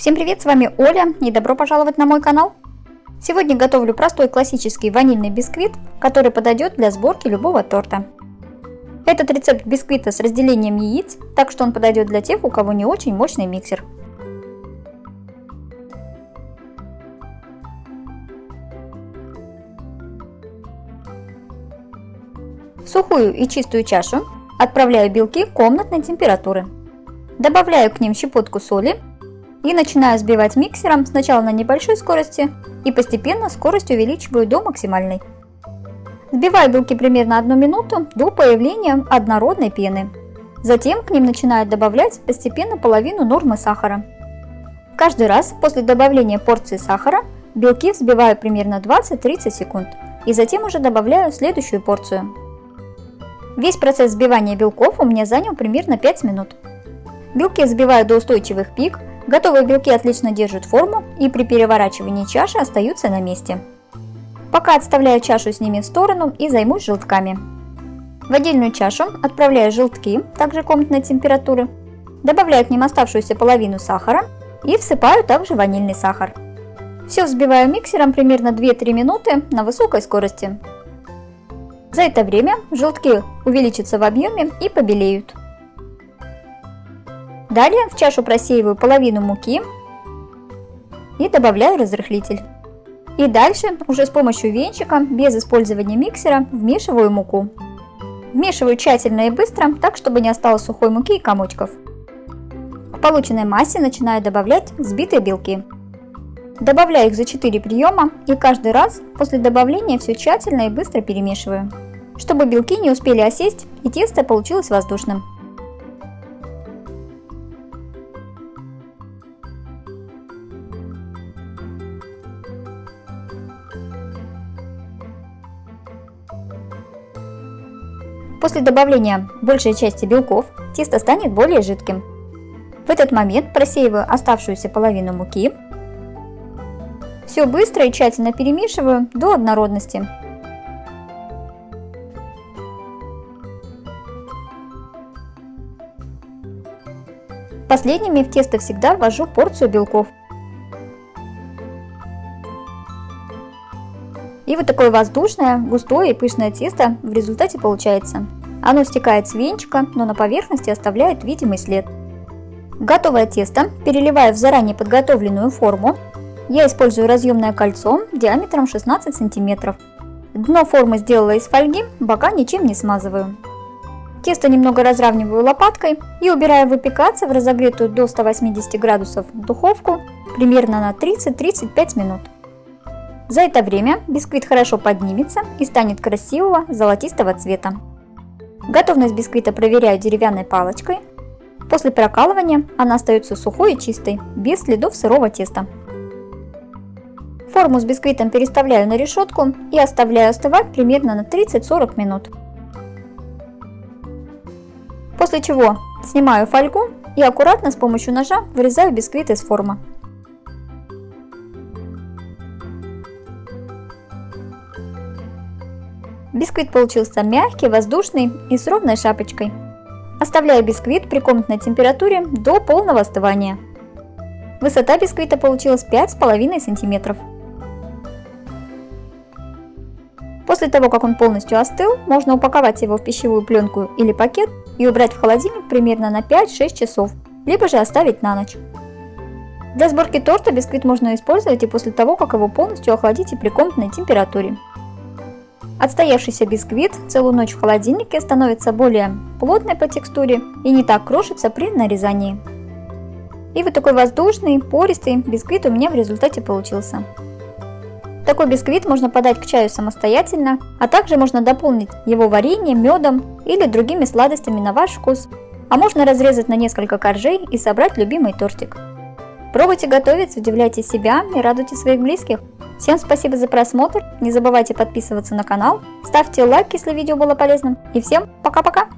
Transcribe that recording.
Всем привет, с вами Оля и добро пожаловать на мой канал. Сегодня готовлю простой классический ванильный бисквит, который подойдет для сборки любого торта. Этот рецепт бисквита с разделением яиц, так что он подойдет для тех, у кого не очень мощный миксер. В сухую и чистую чашу отправляю белки комнатной температуры. Добавляю к ним щепотку соли и начинаю взбивать миксером сначала на небольшой скорости и постепенно скорость увеличиваю до максимальной. Взбиваю белки примерно 1 минуту до появления однородной пены. Затем к ним начинаю добавлять постепенно половину нормы сахара. Каждый раз после добавления порции сахара белки взбиваю примерно 20-30 секунд и затем уже добавляю следующую порцию. Весь процесс взбивания белков у меня занял примерно 5 минут. Белки взбиваю до устойчивых пик. Готовые белки отлично держат форму и при переворачивании чаши остаются на месте. Пока отставляю чашу с ними в сторону и займусь желтками. В отдельную чашу отправляю желтки, также комнатной температуры, добавляю к ним оставшуюся половину сахара и всыпаю также ванильный сахар. Все взбиваю миксером примерно 2-3 минуты на высокой скорости. За это время желтки увеличатся в объеме и побелеют. Далее в чашу просеиваю половину муки и добавляю разрыхлитель. И дальше уже с помощью венчика, без использования миксера, вмешиваю муку. Вмешиваю тщательно и быстро, так чтобы не осталось сухой муки и комочков. К полученной массе начинаю добавлять взбитые белки. Добавляю их за 4 приема и каждый раз после добавления все тщательно и быстро перемешиваю, чтобы белки не успели осесть и тесто получилось воздушным. После добавления большей части белков тесто станет более жидким. В этот момент просеиваю оставшуюся половину муки. Все быстро и тщательно перемешиваю до однородности. Последними в тесто всегда ввожу порцию белков. И вот такое воздушное, густое и пышное тесто в результате получается. Оно стекает с венчика, но на поверхности оставляет видимый след. Готовое тесто переливаю в заранее подготовленную форму. Я использую разъемное кольцо диаметром 16 см. Дно формы сделала из фольги, бока ничем не смазываю. Тесто немного разравниваю лопаткой и убираю выпекаться в разогретую до 180 градусов духовку примерно на 30-35 минут. За это время бисквит хорошо поднимется и станет красивого золотистого цвета. Готовность бисквита проверяю деревянной палочкой. После прокалывания она остается сухой и чистой, без следов сырого теста. Форму с бисквитом переставляю на решетку и оставляю остывать примерно на 30-40 минут. После чего снимаю фольгу и аккуратно с помощью ножа вырезаю бисквит из формы. Бисквит получился мягкий, воздушный и с ровной шапочкой. Оставляю бисквит при комнатной температуре до полного остывания. Высота бисквита получилась 5,5 см. После того, как он полностью остыл, можно упаковать его в пищевую пленку или пакет и убрать в холодильник примерно на 5-6 часов, либо же оставить на ночь. Для сборки торта бисквит можно использовать и после того, как его полностью охладите при комнатной температуре. Отстоявшийся бисквит целую ночь в холодильнике становится более плотной по текстуре и не так крошится при нарезании. И вот такой воздушный, пористый бисквит у меня в результате получился. Такой бисквит можно подать к чаю самостоятельно, а также можно дополнить его вареньем, медом или другими сладостями на ваш вкус. А можно разрезать на несколько коржей и собрать любимый тортик. Пробуйте готовить, удивляйте себя и радуйте своих близких. Всем спасибо за просмотр, не забывайте подписываться на канал, ставьте лайк, если видео было полезным, и всем пока-пока!